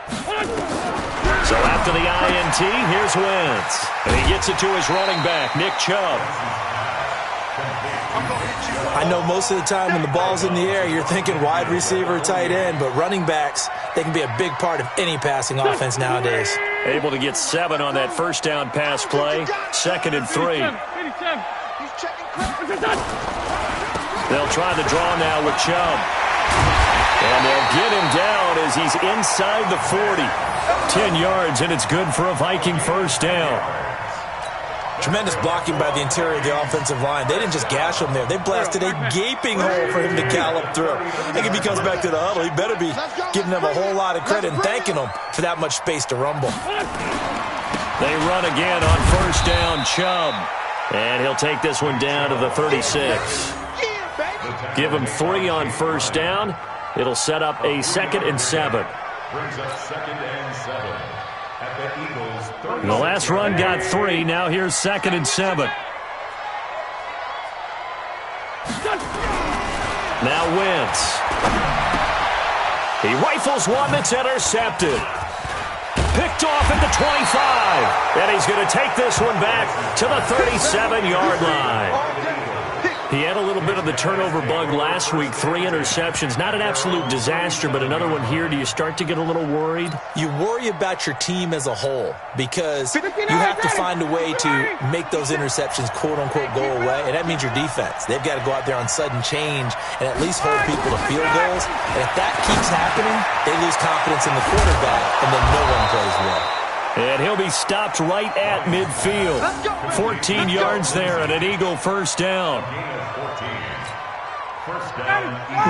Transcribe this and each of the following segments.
So after the INT, here's Wentz. And he gets it to his running back, Nick Chubb. I know most of the time when the ball's in the air, you're thinking wide receiver, tight end, but running backs, they can be a big part of any passing offense nowadays. Able to get 7 on that first down pass play. 2nd and 3. They'll try the draw now with Chubb. And they'll get him down as he's inside the 40. 10 yards, and it's good for a Viking first down. Tremendous blocking by the interior of the offensive line. They didn't just gash him there. They blasted a gaping hole for him to gallop through. I think if he comes back to the huddle, he better be giving them a whole lot of credit and thanking them for that much space to rumble. They run again on first down, Chubb. And he'll take this one down to the 36. Give him 3 on first down. It'll set up a 2nd and 7. Brings up 2nd and 7 at the Eagles' 30. The last run got 3. Now here's 2nd and 7. Now Wentz. He rifles one that's intercepted. Picked off at the 25. And he's going to take this one back to the 37-yard line. He had a little bit of the turnover bug last week. 3 interceptions. Not an absolute disaster, but another one here. Do you start to get a little worried? You worry about your team as a whole because you have to find a way to make those interceptions, quote-unquote, go away, and that means your defense. They've got to go out there on sudden change and at least hold people to field goals. And if that keeps happening, they lose confidence in the quarterback, and then no one plays well. And he'll be stopped right at midfield. 14 yards there and an Eagle first down.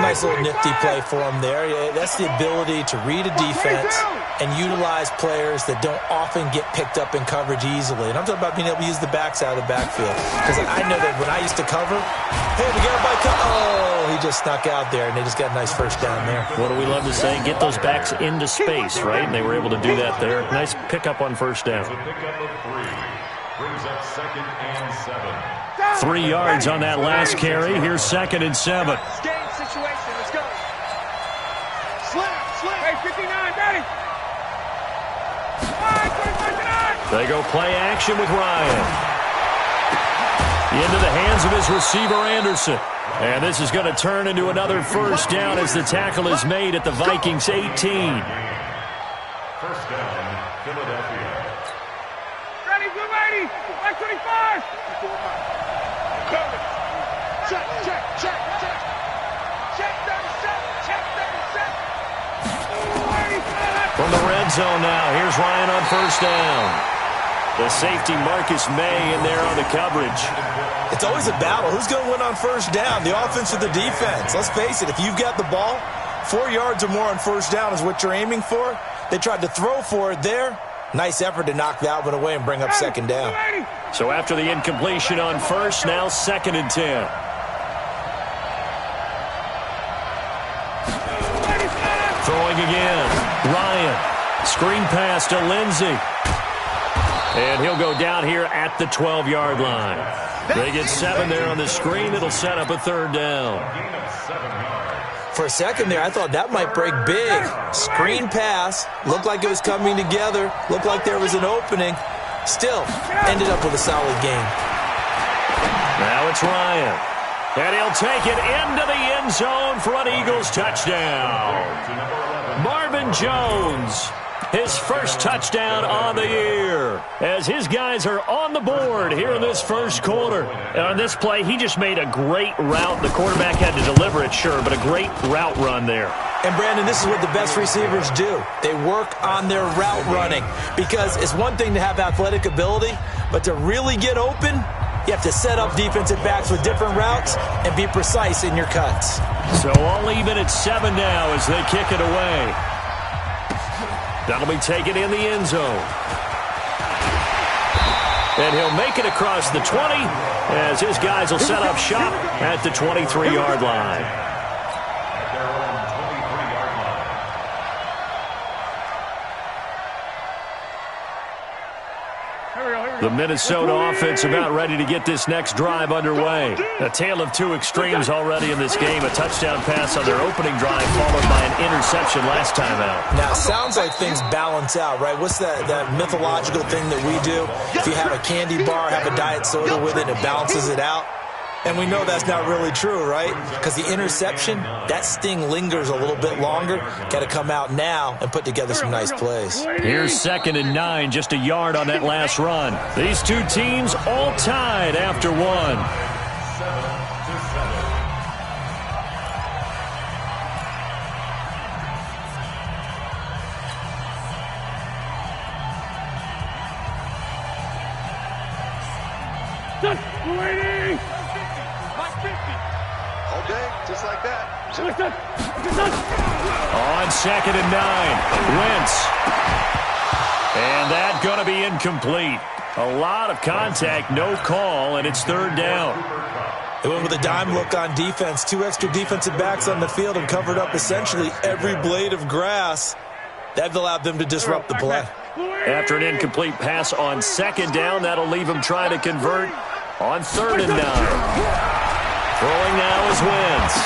Nice little nifty play for him there. Yeah, that's the ability to read a defense and utilize players that don't often get picked up in coverage easily. And I'm talking about being able to use the backs out of the backfield. Because I know that when I used to cover, hey, we got a bike. Oh, he just snuck out there, and they just got a nice first down there. What do we love to say? Get those backs into space, right? And they were able to do that there. Nice pickup on first down. It's a pickup of 3. Brings up 2nd and 7. 3 yards on that last carry. Here's 2nd and 7. Game situation. Let's go. Slip. Hey, 59, ready. They go play action with Ryan. Into the hands of his receiver, Anderson. And this is going to turn into another first down as the tackle is made at the Vikings 18. First down, Philadelphia. Ready, good ready. 25. Check. From the red zone now, here's Ryan on first down. The safety Marcus May in there on the coverage. It's always a battle. Who's going to win on first down, the offense or the defense? Let's face it, if you've got the ball, 4 yards or more on first down is what you're aiming for. They tried to throw for it there. Nice effort to knock that one away and bring up second down. So after the incompletion on first, now 2nd and 10. Throwing again. Ryan. Screen pass to Lindsey. And he'll go down here at the 12-yard line. They get 7 there on the screen. It'll set up a 3rd down. For a second there, I thought that might break big. Screen pass. Looked like it was coming together. Looked like there was an opening. Still, ended up with a solid game. Now it's Ryan. And he'll take it into the end zone for an Eagles touchdown. Marvin Jones, his first touchdown on the year, as his guys are on the board here in this first quarter. And on this play, he just made a great route. The quarterback had to deliver it, sure, but a great route run there. And, Brandon, this is what the best receivers do. They work on their route running because it's one thing to have athletic ability, but to really get open, you have to set up defensive backs with different routes and be precise in your cuts. So all even at 7 now as they kick it away. That'll be taken in the end zone. And he'll make it across the 20 as his guys will set up shop at the 23-yard line. At their own 23-yard line. Here we go. The Minnesota offense about ready to get this next drive underway. A tale of two extremes already in this game. A touchdown pass on their opening drive followed by an interception last time out. Now, it sounds like things balance out, right? What's that mythological thing that we do? If you have a candy bar, have a diet soda with it, it balances it out. And we know that's not really true, right? Because the interception, that sting lingers a little bit longer. Got to come out now and put together some nice plays. Here's 2nd and 9, just a yard on that last run. These two teams all tied after one. 280. Okay, just like that. On 2nd and 9, Wentz. And that going to be incomplete. A lot of contact, no call, and it's 3rd down. They went with a dime look on defense. 2 extra defensive backs on the field and covered up essentially every blade of grass. That allowed them to disrupt the play. After an incomplete pass on 2nd down, that'll leave him trying to convert on 3rd and 9. Throwing now is Wentz.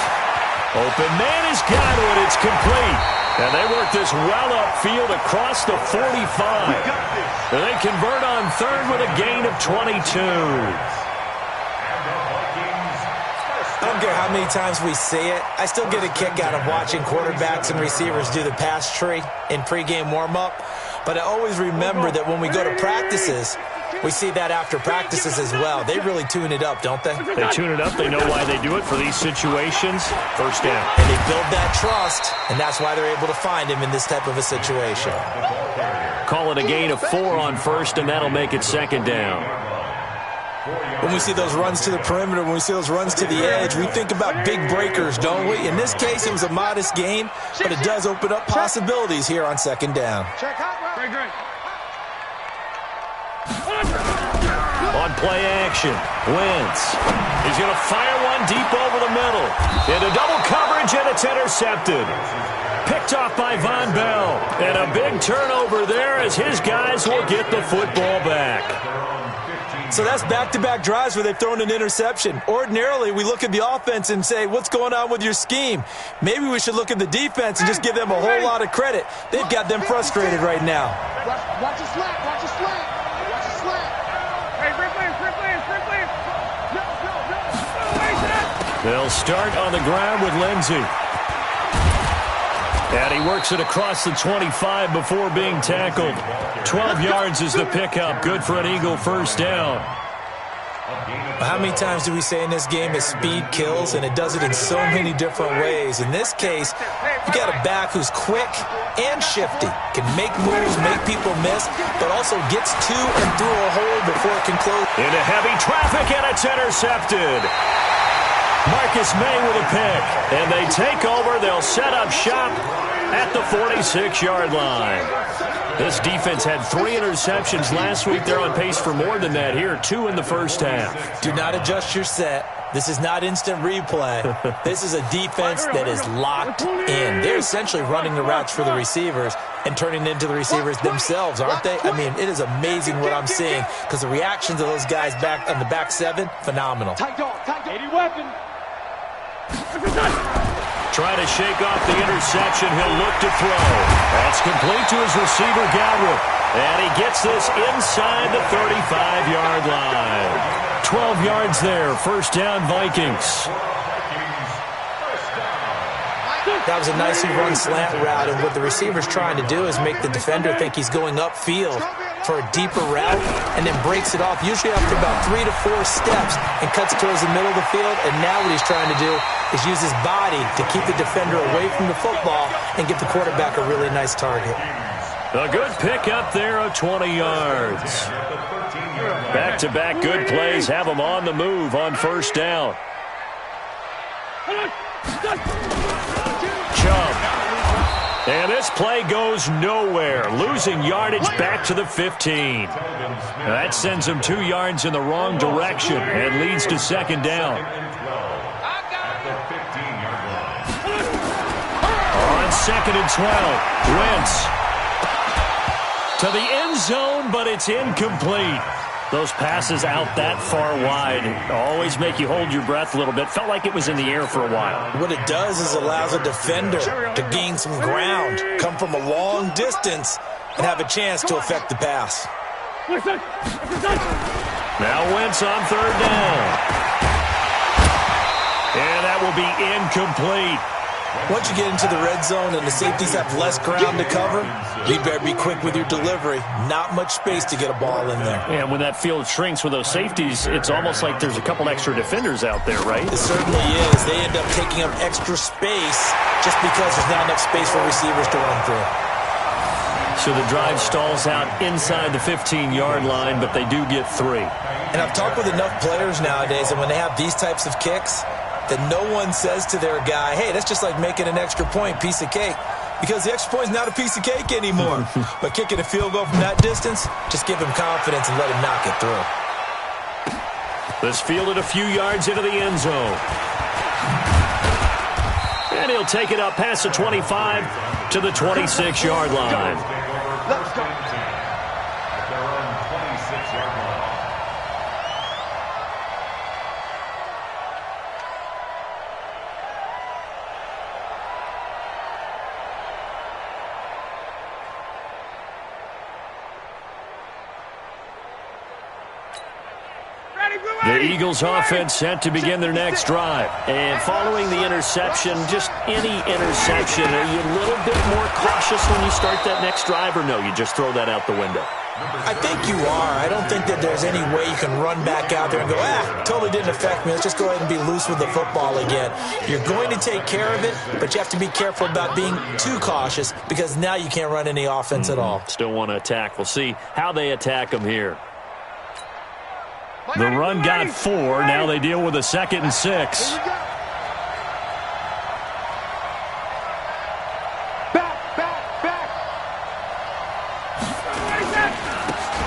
Open man has got it. It's complete. And they work this well upfield across the 45. And they convert on 3rd with a gain of 22. I don't care how many times we see it. I still get a kick out of watching quarterbacks and receivers do the pass tree in pregame warm-up. But I always remember that when we go to practices, we see that after practices as well. They really tune it up, don't they? They tune it up. They know why they do it for these situations. 1st down. And they build that trust, and that's why they're able to find him in this type of a situation. Call it a gain of 4 on 1st, and that'll make it 2nd down. When we see those runs to the perimeter, when we see those runs to the edge, we think about big breakers, don't we? In this case, it was a modest gain, but it does open up possibilities here on 2nd down. On play action, Wentz. He's going to fire one deep over the middle. Into double coverage, and it's intercepted. Picked off by Von Bell. And a big turnover there as his guys will get the football back. So that's back-to-back drives where they've thrown an interception. Ordinarily, we look at the offense and say, what's going on with your scheme? Maybe we should look at the defense and just give them a whole lot of credit. They've got them frustrated right now. Watch the slant. Watch the slant. Watch the slant. Hey, free play. No. They'll start on the ground with Lindsey. And he works it across the 25 before being tackled. 12 yards is the pickup. Good for an Eagle 1st down. How many times do we say in this game that speed kills, and it does it in so many different ways? In this case, you got a back who's quick and shifty, can make moves, make people miss, but also gets to and through a hole before it can close. Into heavy traffic, and it's intercepted. Marcus May with a pick, and they take over. They'll set up shop at the 46-yard line. This defense had 3 interceptions last week. They're on pace for more than that here, 2 in the 1st half. Do not adjust your set. This is not instant replay. This is a defense that is locked in. They're essentially running the routes for the receivers and turning into the receivers themselves, aren't they? I mean, it is amazing what I'm seeing because the reactions of those guys back on the back 7, phenomenal. 80 weapon. Try to shake off the interception. He'll look to throw. That's complete to his receiver, Gallup. And he gets this inside the 35-yard line. 12 yards there. 1st down, Vikings. That was a nicely run slant route, and what the receiver's trying to do is make the defender think he's going upfield for a deeper route and then breaks it off, usually after about 3 to 4 steps, and cuts towards the middle of the field. And now what he's trying to do is use his body to keep the defender away from the football and get the quarterback a really nice target. A good pick up there of 20 yards. Back-to-back good plays have them on the move on 1st down. Chubb. And this play goes nowhere. Losing yardage back to the 15. That sends him 2 yards in the wrong direction and leads to 2nd down. On 2nd and 12, Wentz to the end zone, but it's incomplete. Those passes out that far wide always make you hold your breath a little bit. Felt like it was in the air for a while. What it does is allows a defender to gain some ground, come from a long distance, and have a chance to affect the pass. Now Wentz on third down. And that will be incomplete. Once you get into the red zone and the safeties have less ground to cover, you better be quick with your delivery. Not much space to get a ball in there. And when that field shrinks with those safeties, it's almost like there's a couple extra defenders out there, right? It certainly is. They end up taking up extra space just because there's not enough space for receivers to run through. So the drive stalls out inside the 15-yard line, but they do get 3. And I've talked with enough players nowadays, and when they have these types of kicks, that no one says to their guy, hey, that's just like making an extra point, piece of cake. Because the extra point is not a piece of cake anymore. But kicking a field goal from that distance, just give him confidence and let him knock it through. This fielded a few yards into the end zone. And he'll take it up past the 25 to the 26-yard line. Let's go. At their own 26-yard line. The Eagles offense set to begin their next drive. And following the interception, just any interception, are you a little bit more cautious when you start that next drive, or no, you just throw that out the window? I think you are. I don't think that there's any way you can run back out there and go, totally didn't affect me. Let's just go ahead and be loose with the football again. You're going to take care of it, but you have to be careful about being too cautious because now you can't run any offense at all. Still want to attack. We'll see how they attack them here. The run got 4. Now they deal with a 2nd and 6.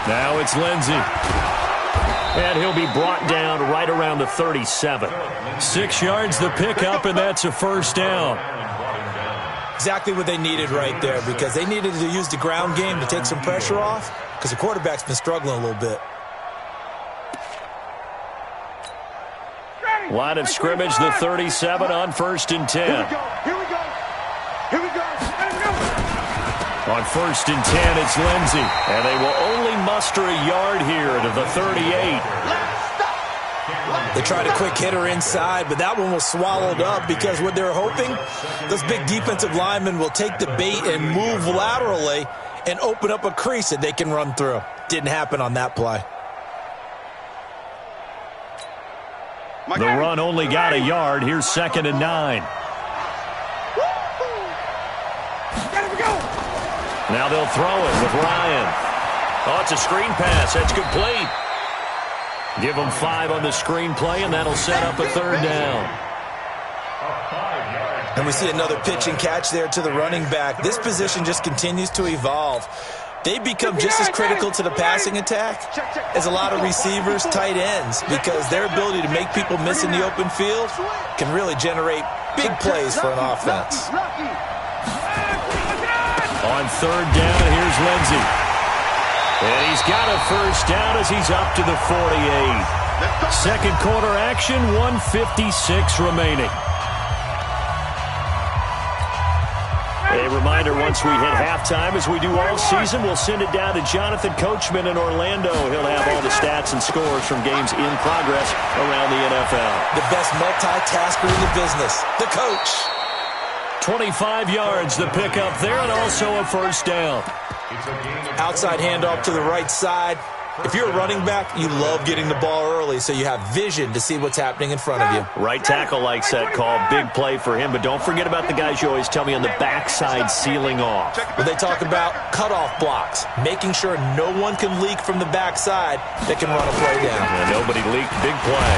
Now it's Lindsey. And he'll be brought down right around the 37. 6 yards the pickup, and that's a first down. Exactly what they needed right there because they needed to use the ground game to take some pressure off because the quarterback's been struggling a little bit. Line of scrimmage, the 37 on 1st and 10. Here we go. On 1st and 10, it's Lindsey. And they will only muster a yard here to the 38. They tried a quick hitter inside, but that one was swallowed up because what they're hoping, those big defensive linemen will take the bait and move laterally and open up a crease that they can run through. Didn't happen on that play. The run only got a yard. Here's 2nd and 9. Now they'll throw it with Ryan. Oh, it's a screen pass. That's complete. Give them 5 on the screen play, and that'll set up a 3rd down. And we see another pitch and catch there to the running back. This position just continues to evolve. They become just as critical to the passing attack as a lot of receivers, tight ends, because their ability to make people miss in the open field can really generate big plays for an offense. On 3rd down, here's Lindsey. And he's got a first down as he's up to the 48. Second quarter action, 1:56 remaining. A reminder, once we hit halftime, as we do all season, we'll send it down to Jonathan Coachman in Orlando. He'll have all the stats and scores from games in progress around the NFL. The best multitasker in the business, the coach. 25 yards, the pickup there, and also a first down. Outside handoff to the right side. If you're a running back, you love getting the ball early so you have vision to see what's happening in front of you. Right tackle likes that call. Big play for him, but don't forget about the guys you always tell me on the backside sealing off. When they talk about cutoff blocks, making sure no one can leak from the backside that can run a play down. And nobody leaked. Big play.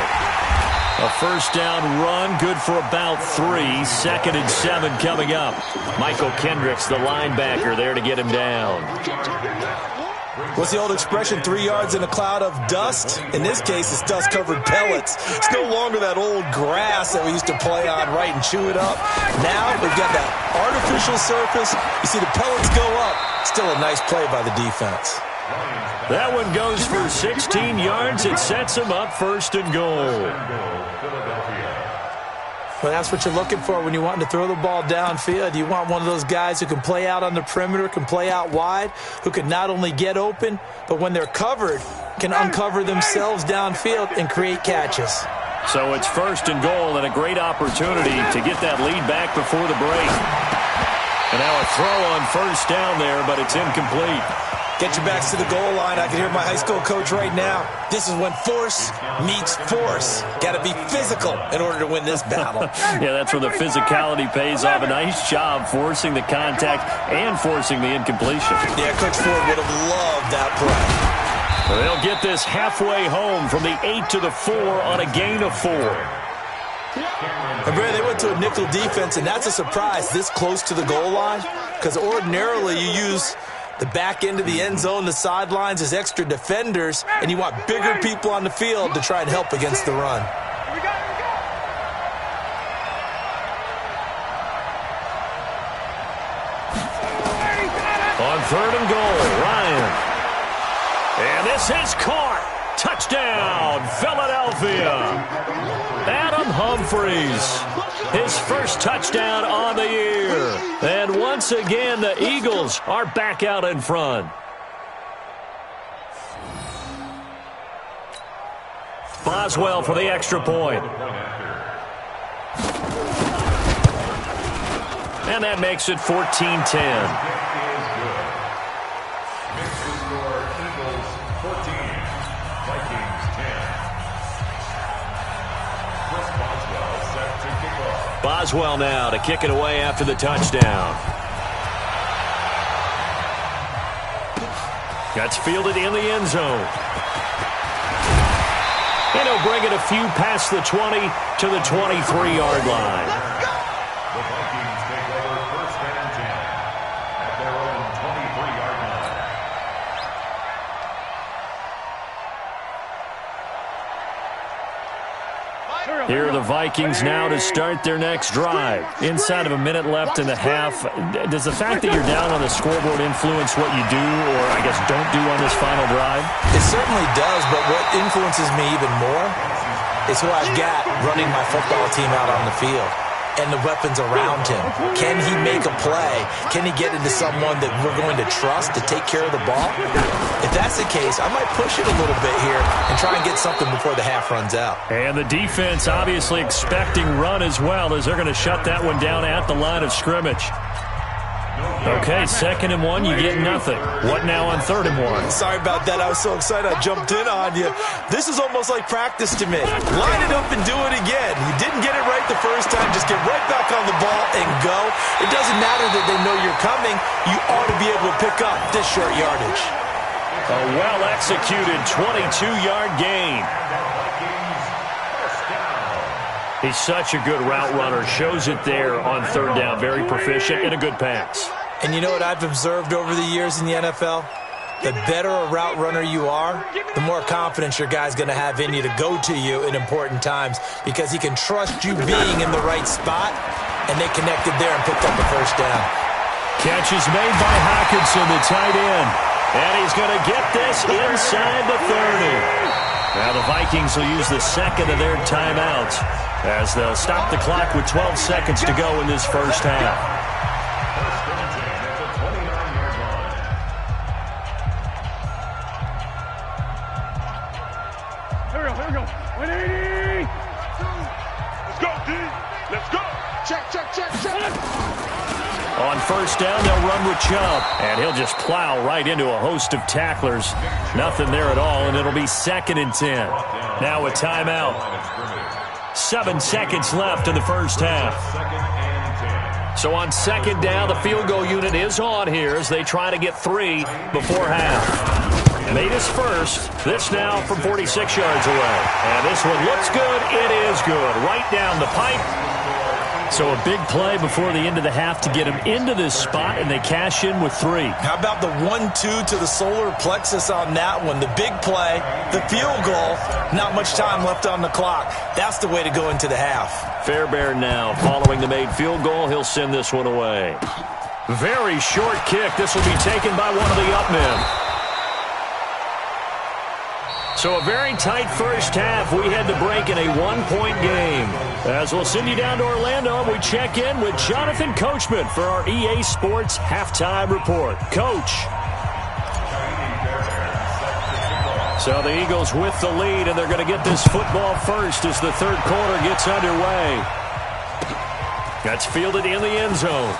A first down run, good for about 3. 2nd and 7 coming up. Michael Kendricks, the linebacker, there to get him down. What's the old expression, 3 yards in a cloud of dust? In this case, it's dust-covered pellets. It's no longer that old grass that we used to play on, right, and chew it up. Now we've got that artificial surface. You see the pellets go up. Still a nice play by the defense. That one goes for 16 yards. It sets him up 1st and goal. Well, that's what you're looking for when you want to throw the ball downfield. You want one of those guys who can play out on the perimeter, can play out wide, who can not only get open, but when they're covered, can uncover themselves downfield and create catches. So it's 1st and goal and a great opportunity to get that lead back before the break. And now a throw on 1st down there, but it's incomplete. Get your backs to the goal line. I can hear my high school coach right now. This is when force meets force. Got to be physical in order to win this battle. Yeah, that's where the physicality pays off. A nice job forcing the contact and forcing the incompletion. Yeah, Coach Ford would have loved that play. Well, they'll get this halfway home from the 8 to the 4 on a gain of 4. And Brad, they went to a nickel defense, and that's a surprise this close to the goal line, because ordinarily you use the back end of the end zone, the sidelines as extra defenders, and you want bigger people on the field to try and help against the run. On 3rd and goal, Ryan. And this is caught. Touchdown, Philadelphia. Adam Humphries, his 1st touchdown on the year. And once again, the Eagles are back out in front. Boswell for the extra point. And that makes it 14-10. Boswell now to kick it away after the touchdown. That's fielded in the end zone. And he'll bring it a few past the 20 to the 23-yard line. The Vikings take over 1st and 10 at their own 23-yard line. Here are the Vikings now to start their next drive. Inside of a minute left in the half, does the fact that you're down on the scoreboard influence what you do or, I guess, don't do on this final drive? It certainly does, but what influences me even more is who I've got running my football team out on the field and the weapons around him. Can he make a play? Can he get into someone that we're going to trust to take care of the ball? If that's the case, I might push it a little bit here and try and get something before the half runs out. And the defense obviously expecting run as well, as they're going to shut that one down at the line of scrimmage. Okay, 2nd and 1, you get nothing. What now on 3rd and 1? Sorry about that. I was so excited I jumped in on you. This is almost like practice to me. Line it up and do it again. You didn't get it right the first time. Just get right back on the ball and go. It doesn't matter that they know you're coming. You ought to be able to pick up this short yardage. A well-executed 22-yard gain. He's such a good route runner. Shows it there on 3rd down. Very proficient and a good pass. And you know what I've observed over the years in the NFL? The better a route runner you are, the more confidence your guy's going to have in you to go to you in important times because he can trust you being in the right spot, and they connected there and picked up the 1st down. Catch is made by Hockenson, the tight end. And he's going to get this inside the 30. Now the Vikings will use the 2nd of their timeouts as they'll stop the clock with 12 seconds to go in this 1st half. Here we go. 180. Let's go, D. Let's go. Check. On 1st down, they'll run with Chubb, and he'll just plow right into a host of tacklers. Nothing there at all, and it'll be 2nd and 10. Now a timeout. 7 seconds left in the 1st half. So on 2nd down, the field goal unit is on here as they try to get 3 before half. And they is first. This now from 46 yards away. And this one looks good. It is good. Right down the pipe. So a big play before the end of the half to get him into this spot, and they cash in with 3. How about the 1-2 to the solar plexus on that one? The big play, the field goal, not much time left on the clock. That's the way to go into the half. Fairbairn now following the made field goal. He'll send this one away. Very short kick. This will be taken by one of the up men. So a very tight first half. We had to break in a one-point game. As we'll send you down to Orlando, we check in with Jonathan Coachman for our EA Sports Halftime Report. Coach. So the Eagles with the lead, and they're going to get this football first as the third quarter gets underway. That's fielded in the end zone.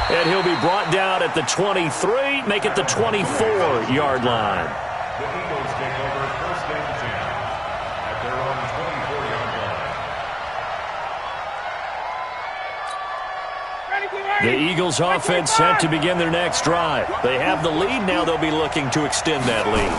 And he'll be brought down at the 23, make it the 24-yard line. The Eagles take over first and 10 at their own 24-yard line. The Eagles offense set to begin their next drive. They have the lead now. They'll be looking to extend that lead.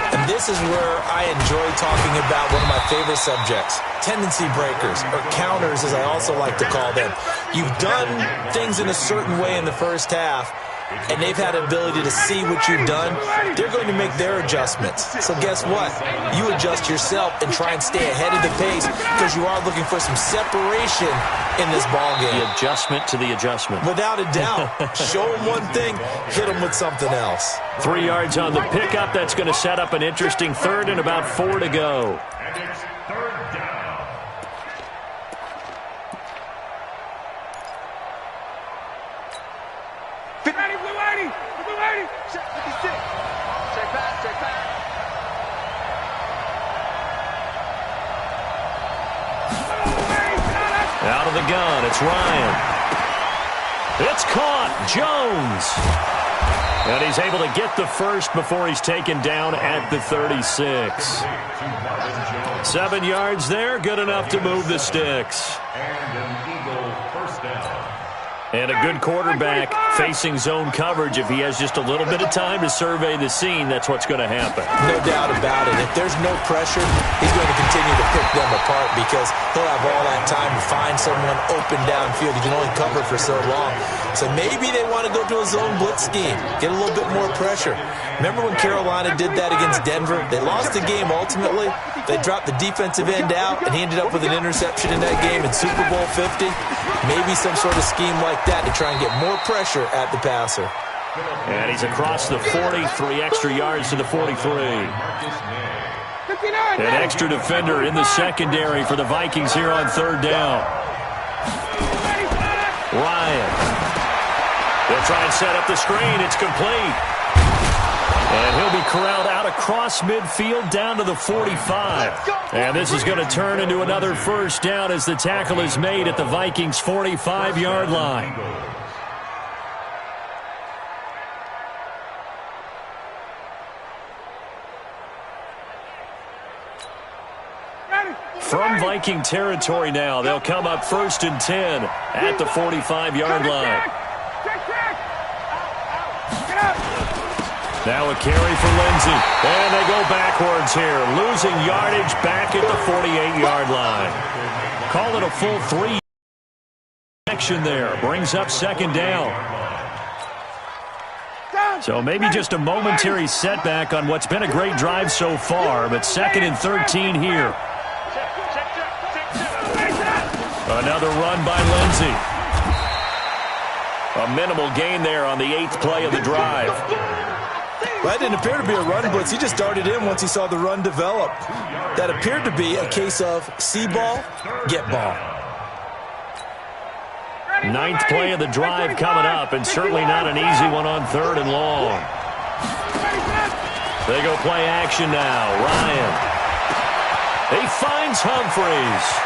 And this is where I enjoy talking about one of my favorite subjects, tendency breakers, or counters as I also like to call them. You've done things in a certain way in the first half, and they've had the ability to see what you've done. They're going to make their adjustments. So guess what? You adjust yourself and try and stay ahead of the pace because you are looking for some separation in this ballgame. The adjustment to the adjustment. Without a doubt. Show them one thing, hit them with something else. 3 yards on the pickup. That's going to set up an interesting third and about 4 to go. And it's third down. Out of the gun, it's Ryan. It's caught, Jones. And he's able to get the first before he's taken down at the 36. 7 yards there, good enough to move the sticks. And an Eagle first down. And a good quarterback facing zone coverage. If he has just a little bit of time to survey the scene, that's what's going to happen. No doubt about it. If there's no pressure, he's going to continue to pick them apart because he'll have all that time to find someone open downfield. He can only cover for so long. So maybe they want to go to a zone blitz scheme, get a little bit more pressure. Remember when Carolina did that against Denver? They lost the game ultimately. They dropped the defensive end out, and he ended up with an interception in that game in Super Bowl 50. Maybe some sort of scheme like that to try and get more pressure at the passer. And he's across the 40, 3 extra yards to the 43. An extra defender in the secondary for the Vikings here on third down. Ryan. They'll try and set up the screen. It's complete. And he'll be corralled out across midfield down to the 45. And this is going to turn into another first down as the tackle is made at the Vikings' 45-yard line. From Viking territory now, they'll come up first and 10 at the 45-yard line. Now a carry for Lindsey. And they go backwards here, losing yardage back at the 48-yard line. Call it a full 3 action there. Brings up second down. So maybe just a momentary setback on what's been a great drive so far, but second and 13 here. Another run by Lindsey. A minimal gain there on the 8th play of the drive. Well, that didn't appear to be a run blitz. He just darted in once he saw the run develop. That appeared to be a case of see ball, get ball. 9th play of the drive coming up, and certainly not an easy one on third and long. They go play action now. Ryan. He finds Humphries.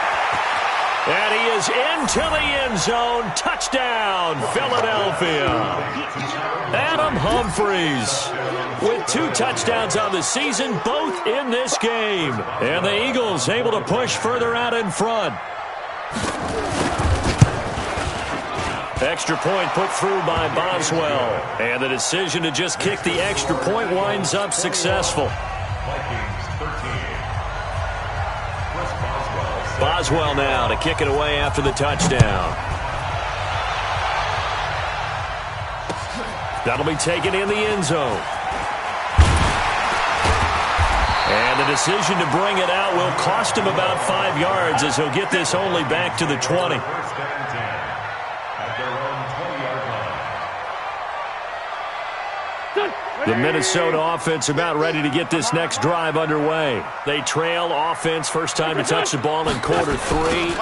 And he is into the end zone. Touchdown, Philadelphia. Adam Humphries with 2 touchdowns on the season, both in this game. And the Eagles able to push further out in front. Extra point put through by Boswell. And the decision to just kick the extra point winds up successful. Boswell now to kick it away after the touchdown. That'll be taken in the end zone. And the decision to bring it out will cost him about 5 yards as he'll get this only back to the 20. The Minnesota offense about ready to get this next drive underway. They trail offense, first time to touch the ball in quarter 3,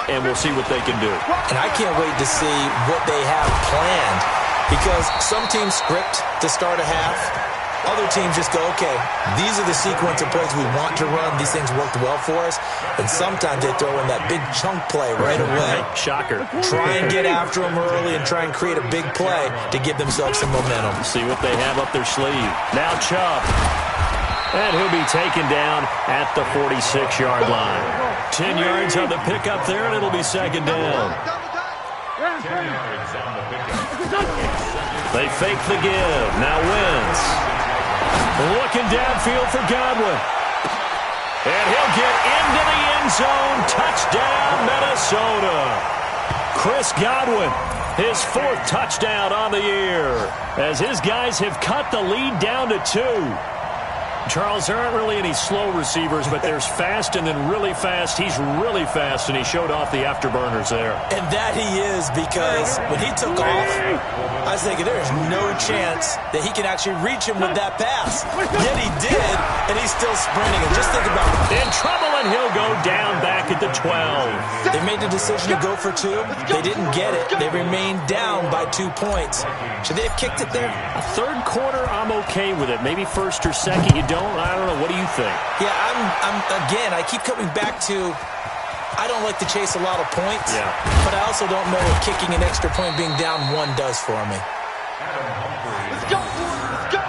and we'll see what they can do. And I can't wait to see what they have planned, because some teams script to start a half. Other teams just go, okay, these are the sequence of plays we want to run. These things worked well for us. And sometimes they throw in that big chunk play right away. Shocker. Try and get after them early and try and create a big play to give themselves some momentum. See what they have up their sleeve. Now Chubb. And he'll be taken down at the 46-yard line. 10 yards on the pickup there, and it'll be second down. 10 yards on the pickup. They fake the give. Now Wentz. Looking downfield for Godwin. And he'll get into the end zone. Touchdown, Minnesota. Chris Godwin, his 4th touchdown on the year, as his guys have cut the lead down to 2. Charles, there aren't really any slow receivers, but there's fast and then really fast. He's really fast, and he showed off the afterburners there. And that he is, because when he took off, I was thinking there's no chance that he can actually reach him with that pass. Yet he did, and he's still sprinting. And just think about it. In trouble, and he'll go down back at the 12. They made the decision to go for 2. They didn't get it. They remained down by 2 points. Should they have kicked it there? A third quarter, I'm okay with it. Maybe first or second, you don't. I don't know. What do you think? Yeah, again, I keep coming back to, I don't like to chase a lot of points, but I also don't know what kicking an extra point being down 1 does for me. Let's go! Let's go!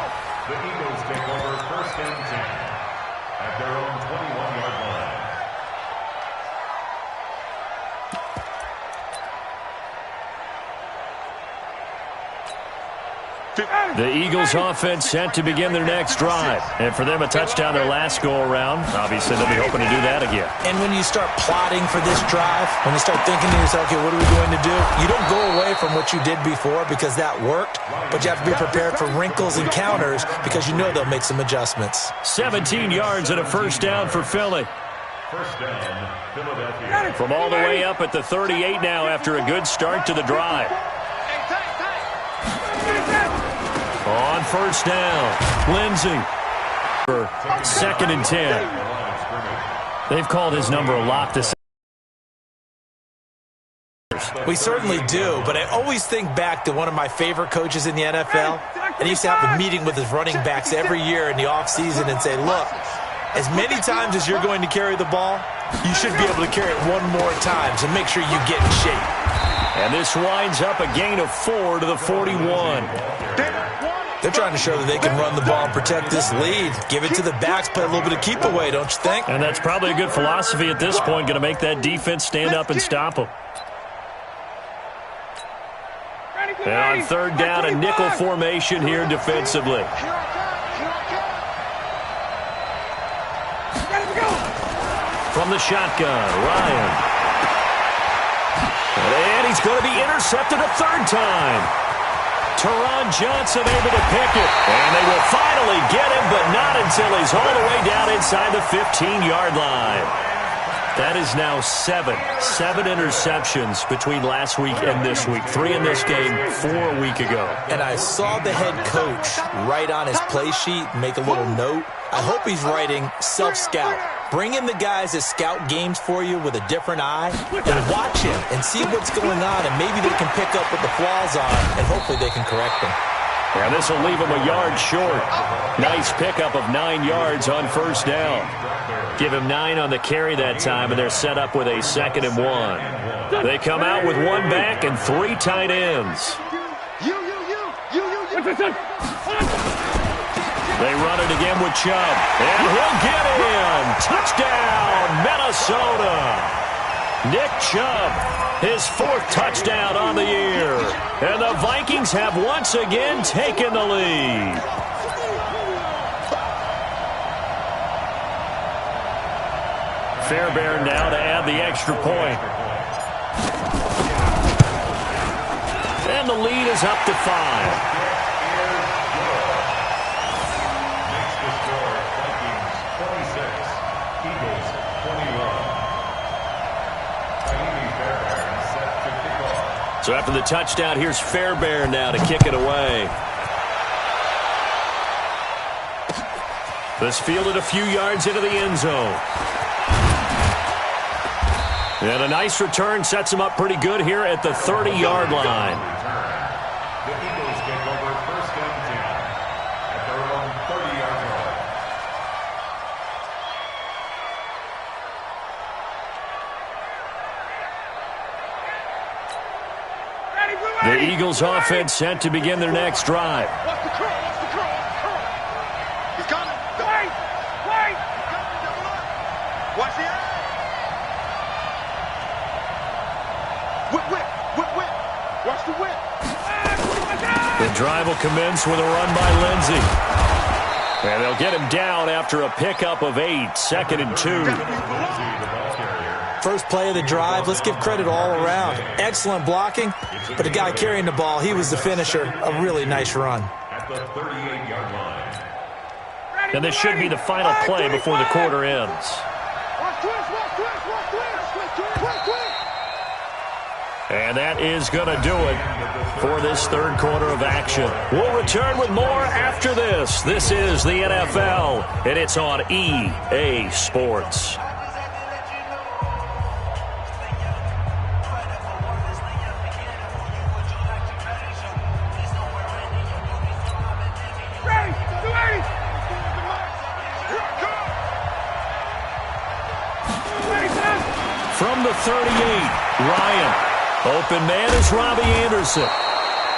The Eagles take over first and 10 at their own 21-yard line. The Eagles offense set to begin their next drive. And for them, a touchdown their last go-around. Obviously, they'll be hoping to do that again. And when you start plotting for this drive, when you start thinking to yourself, okay, what are we going to do? You don't go away from what you did before because that worked, but you have to be prepared for wrinkles and counters because you know they'll make some adjustments. 17 yards and a first down for Philly. First down, Philadelphia. From all the way up at the 38 now after a good start to the drive. On first down, Lindsey. Second and 10. They've called his number a lot this. We certainly do, but I always think back to one of my favorite coaches in the NFL, and he used to have a meeting with his running backs every year in the offseason and say, look, as many times as you're going to carry the ball, you should be able to carry it 1 more time, so make sure you get in shape. And this winds up a gain of 4 to the 41. They're trying to show that they can run the ball and protect this lead. Give it to the backs, play a little bit of keep away, don't you think? And that's probably a good philosophy at this point, going to make that defense stand up and stop them. And on third down, a nickel formation here defensively. From the shotgun, Ryan. And he's going to be intercepted a 3rd time. Teron Johnson able to pick it. And they will finally get him, but not until he's all the way down inside the 15-yard line. That is now 7 interceptions between last week and this week. 3 in this game, 4 a week ago. And I saw the head coach write on his play sheet, make a little note. I hope he's writing self-scout. Bring in the guys that scout games for you with a different eye and watch him and see what's going on, and maybe they can pick up what the flaws are, and hopefully they can correct them. Yeah, this will leave him a yard short. Nice pickup of 9 yards on first down. Give him 9 on the carry that time, and they're set up with a 2nd and 1. They come out with 1 back and 3 tight ends. They run it again with Chubb, and he'll get in. Touchdown, Minnesota. Nick Chubb, his 4th touchdown on the year. And the Vikings have once again taken the lead. Fairbairn now to add the extra point. And the lead is up to 5. So after the touchdown, here's Fairbairn now to kick it away. This fielded a few yards into the end zone. And a nice return sets him up pretty good here at the 30-yard line. The Eagles take over first and 10 at their own 30-yard line. The Eagles offense set to begin their next drive. Watch the curl, watch the curl, curl. He's coming. Wait, wait. He's coming, double up. Watch the eye. Whip, whip, whip, whip. Watch the whip. The drive will commence with a run by Lindsey. And they'll get him down after a pickup of 8, 2nd and 2. First play of the drive, let's give credit all around. Excellent blocking, but the guy carrying the ball, he was the finisher. A really nice run. At the 38-yard line. And this should be the final play before the quarter ends. Watch twist, watch twist, watch twist. Twist, twist, twist. And that is going to do it for this third quarter of action. We'll return with more after this. This is the NFL, and it's on EA Sports. From the 38, Ryan. Open man is Robbie Anderson.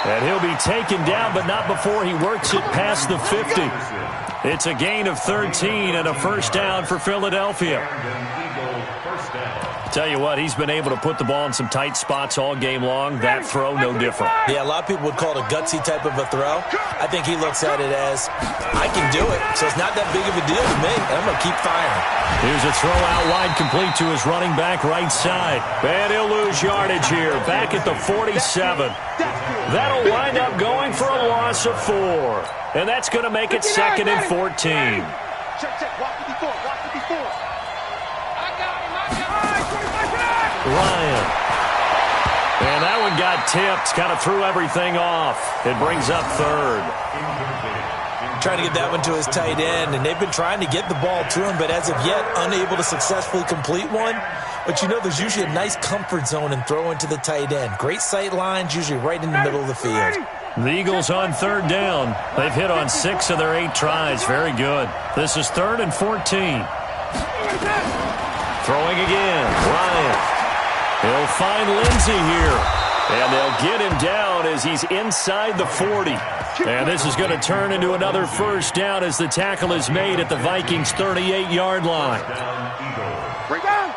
And he'll be taken down, but not before he works it past the 50. It's a gain of 13 and a first down for Philadelphia. Tell you what, he's been able to put the ball in some tight spots all game long. That throw, no different. Yeah, a lot of people would call it a gutsy type of a throw. I think he looks at it as, I can do it, so it's not that big of a deal to me, and I'm going to keep firing. Here's a throw out wide, complete to his running back right side. And he'll lose yardage here, back at the 47. That'll wind up going for a loss of 4. And that's going to make it 2nd and 14. Check, check. Watch it before, watch it before. Ryan. And that one got tipped, kind of threw everything off. It brings up 3rd. Trying to get that one to his tight end, and they've been trying to get the ball to him, but as of yet, unable to successfully complete one. But you know, there's usually a nice comfort zone in throwing to the tight end. Great sight lines, usually right in the middle of the field. The Eagles on 3rd down. They've hit on 6 of their 8 tries. Very good. This is 3rd and 14. Throwing again, Ryan. He'll find Lindsey here, and they'll get him down as he's inside the 40. And this is going to turn into another first down as the tackle is made at the Vikings' 38-yard line.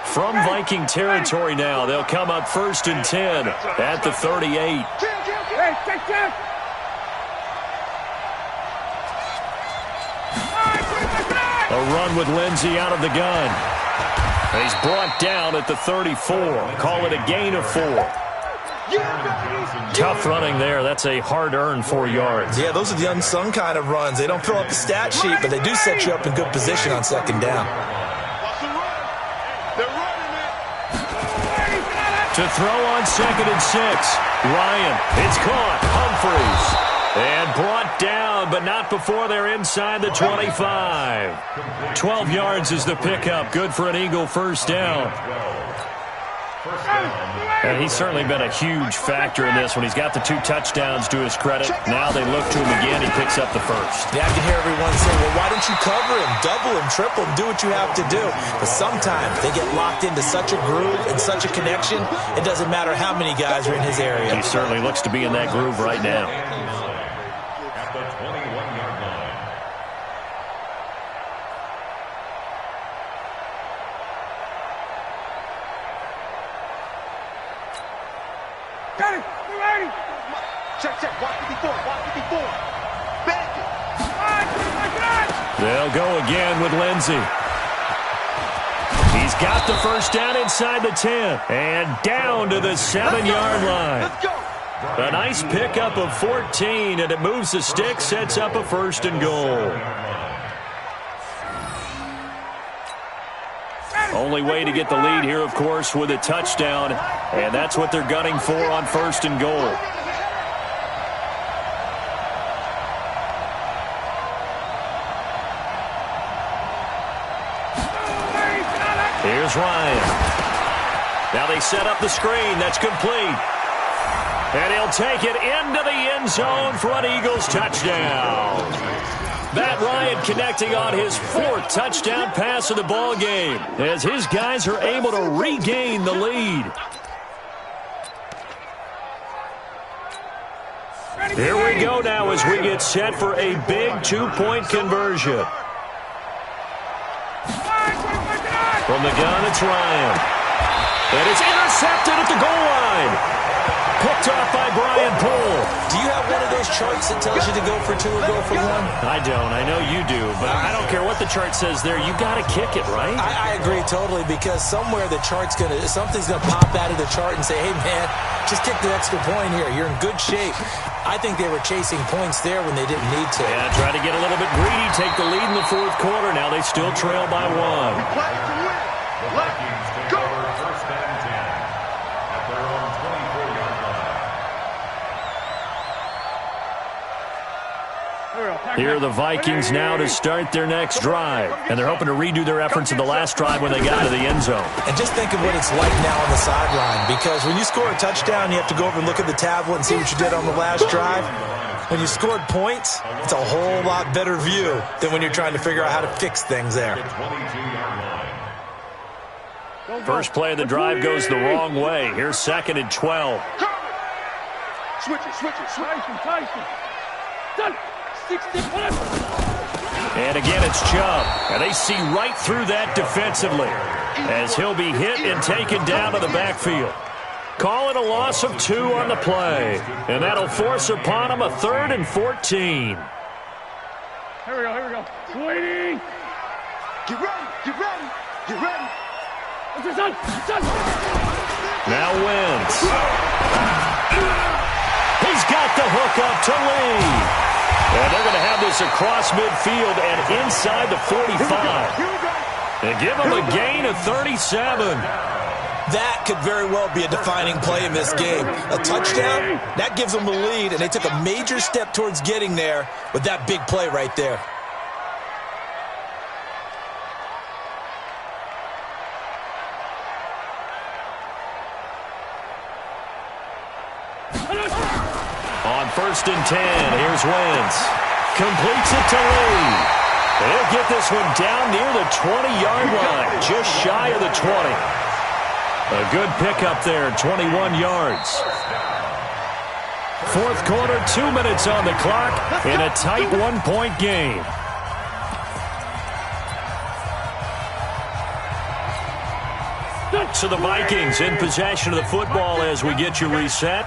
From Viking territory now, they'll come up 1st and 10 at the 38. A run with Lindsey out of the gun. He's brought down at the 34. Call it a gain of 4. Tough running there. That's a hard-earned 4 yards. Yeah, those are the unsung kind of runs. They don't fill up the stat sheet, but they do set you up in good position on 2nd down. To throw on 2nd and 6. Ryan, it's caught. Humphreys. And brought down, but not before they're inside the 25. 12 yards is the pickup. Good for an Eagle first down. And he's certainly been a huge factor in this when he's got the 2 touchdowns to his credit. Now they look to him again. He picks up the first. Yeah, I can hear everyone say, well, why don't you cover him, double him, triple him, do what you have to do. But sometimes they get locked into such a groove and such a connection, it doesn't matter how many guys are in his area. He certainly looks to be in that groove right now. At the 21-yard line. Got it. You ready? Check, check. Watch it before. Watch it before. Back it. They'll go again with Lindsey. He's got the first down inside the 10. And down to the 7-yard line. Let's go. A nice pickup of 14, and it moves the stick, sets up a 1st and goal. Only way to get the lead here, of course, with a touchdown, and that's what they're gunning for on 1st and goal. is Ryan. Now they set up the screen. That's complete. And he'll take it into the end zone for an Eagles touchdown. Matt Ryan connecting on his 4th touchdown pass of the ball game as his guys are able to regain the lead. Here we go now as we get set for a big 2-point conversion. From the gun, it's Ryan. And it's intercepted at the goal line. Picked off by Brian Poole. Do you have one of those charts that tells you to go for 2 or go for 1? I don't. I know you do. But I don't care what the chart says there. You got to kick it, right? I agree totally, because somewhere the chart's something's going to pop out of the chart and say, hey, man, just kick the extra point here. You're in good shape. I think they were chasing points there when they didn't need to. Yeah, try to get a little bit greedy, take the lead in the 4th quarter. Now they still trail by 1. Play to win. Vikings take over 1st and 10 at their own 24-yard line. Here are the Vikings now to start their next drive. And they're hoping to redo their efforts in the last drive when they got to the end zone. And just think of what it's like now on the sideline, because when you score a touchdown, you have to go over and look at the tablet and see what you did on the last drive. When you scored points, it's a whole lot better view than when you're trying to figure out how to fix things there. First play of the drive goes the wrong way. Here's 2nd and 12. Switch it. Tyson. Done. 60 plus. And again, it's Chubb. And they see right through that defensively as he'll be hit and taken down to the backfield. Call it a loss of 2 on the play. And that'll force upon him a 3rd and 14. Here we go. Waiting. Get ready. It's done. Now Wentz. He's got the hook up to Lee. And they're going to have this across midfield and inside the 45. And give him a gain of 37. That could very well be a defining play in this game. A touchdown, that gives them the lead, and they took a major step towards getting there with that big play right there. On 1st and 10, here's Wentz. Completes it to Lee. He'll get this one down near the 20-yard line, just shy of the 20. A good pickup there, 21 yards. 4th quarter, 2 minutes on the clock in a tight 1-point game. So the Vikings in possession of the football as we get you reset.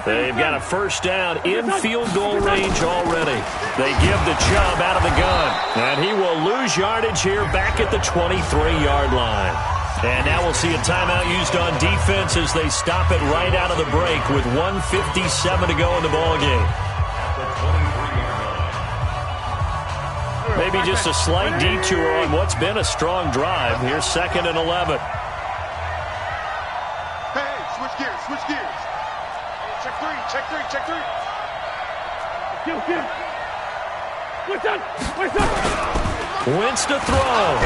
They've got a 1st down in field goal range already. They give the Chubb out of the gun, and he will lose yardage here back at the 23-yard line. And now we'll see a timeout used on defense as they stop it right out of the break with 1:57 to go in the ballgame. Maybe just a slight detour on what's been a strong drive. Here's 2nd and 11. Hey, switch gears. Check three. Kill. What's up? Wentz to throw.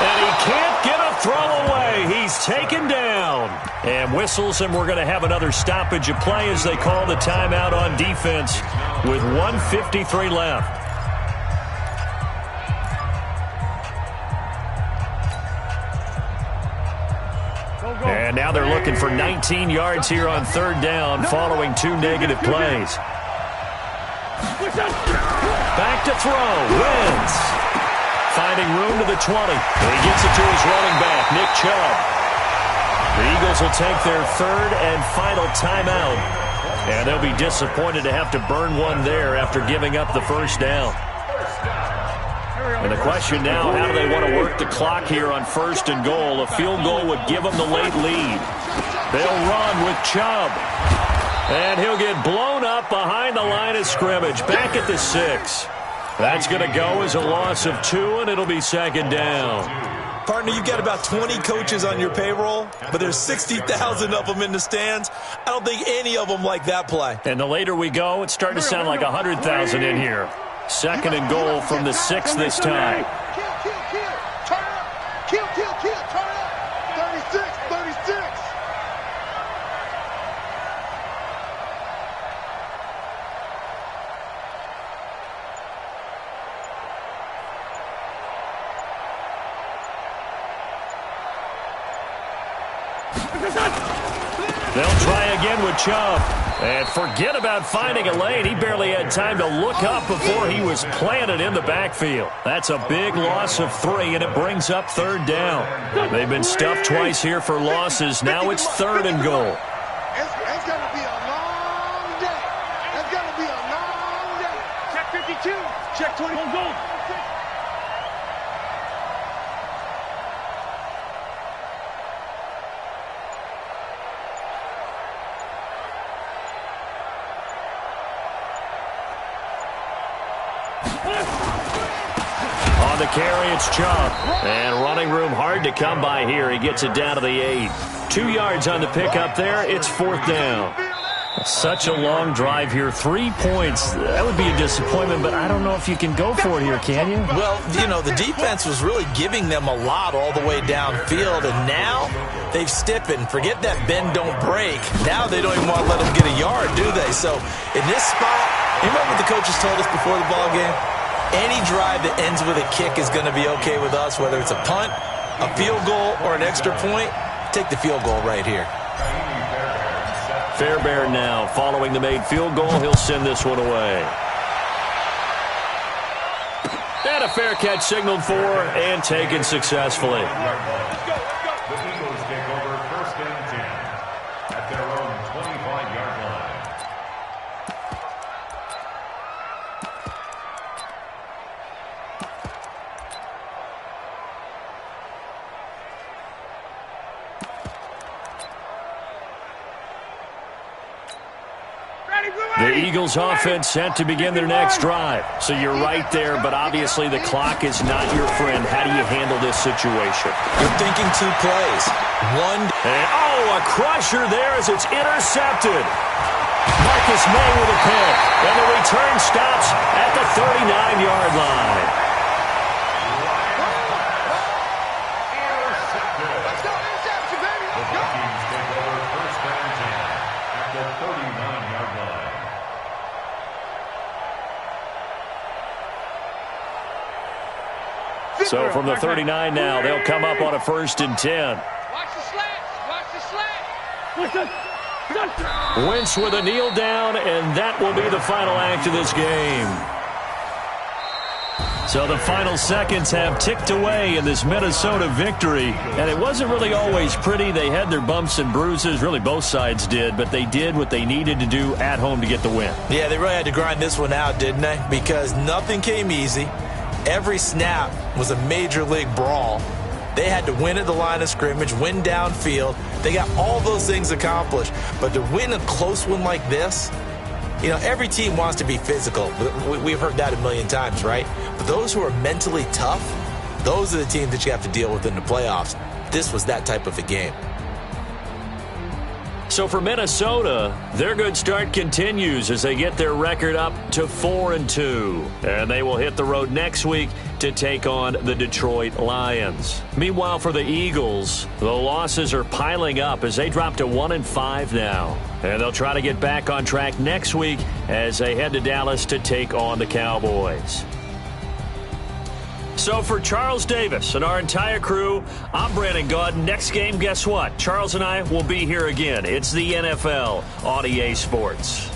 And he can't get a throw away. He's taken down. And whistles, and we're going to have another stoppage of play as they call the timeout on defense with 1:53 left. And now they're looking for 19 yards here on 3rd down following 2 negative plays. Back to throw. Wentz. Finding room to the 20. He gets it to his running back, Nick Chubb. The Eagles will take their 3rd and final timeout. And they'll be disappointed to have to burn one there after giving up the 1st down. And the question now, how do they want to work the clock here on 1st and goal? A field goal would give them the late lead. They'll run with Chubb. And he'll get blown up behind the line of scrimmage, back at the 6. That's going to go as a loss of 2, and it'll be 2nd down. Partner, you've got about 20 coaches on your payroll, but there's 60,000 of them in the stands. I don't think any of them like that play. And the later we go, it's starting to sound like 100,000 in here. 2nd and goal from the 6 this time. Kill. Turn up. Kill. Turn up. They'll try again with Chubb. And forget about finding a lane. He barely had time to look up before he was planted in the backfield. That's a big loss of 3, and it brings up 3rd down. They've been stuffed twice here for losses. Now it's 3rd and goal. It's going to be a long day. It's going to be a long day. Check 52. Check 21 goal. On the carry, it's Chubb. And running room hard to come by here. He gets it down to the 8. 2 yards on the pickup there. It's 4th down. Such a long drive here. 3 points. That would be a disappointment, but I don't know if you can go for it here, can you? Well, the defense was really giving them a lot all the way downfield, and now they've stiffened. Forget that bend, don't break. Now they don't even want to let them get a yard, do they? So in this spot, you remember what the coaches told us before the ball game? Any drive that ends with a kick is going to be okay with us, whether it's a punt, a field goal, or an extra point. Take the field goal right here. Fairbairn now following the made field goal. He'll send this one away. And a fair catch signaled for and taken successfully. The Eagles take over 1st and 10 at their own 25-yard line. The Eagles offense set to begin their next drive. So you're right there, but obviously the clock is not your friend. How do you handle this situation? You're thinking 2 plays. One. And, a crusher there as it's intercepted. Marcus May with a pick. And the return stops at the 39-yard line. The Vikings take over 1st and 10 at the 39-yard line. So from the 39 now, they'll come up on a 1st and 10. Watch the slats. Watch the slats. Wentz with a kneel down, and that will be the final act of this game. So the final seconds have ticked away in this Minnesota victory, and it wasn't really always pretty. They had their bumps and bruises, really both sides did, but they did what they needed to do at home to get the win. Yeah, they really had to grind this one out, didn't they? Because nothing came easy. Every snap was a major league brawl. They had to win at the line of scrimmage, win downfield. They got all those things accomplished. But to win a close one like this, every team wants to be physical. We've heard that a million times, right? But those who are mentally tough, those are the teams that you have to deal with in the playoffs. This was that type of a game. So for Minnesota, their good start continues as they get their record up to 4-2. And they will hit the road next week to take on the Detroit Lions. Meanwhile, for the Eagles, the losses are piling up as they drop to 1-5 now. And they'll try to get back on track next week as they head to Dallas to take on the Cowboys. So for Charles Davis and our entire crew, I'm Brandon Gaudin. Next game, guess what? Charles and I will be here again. It's the NFL on EA Sports.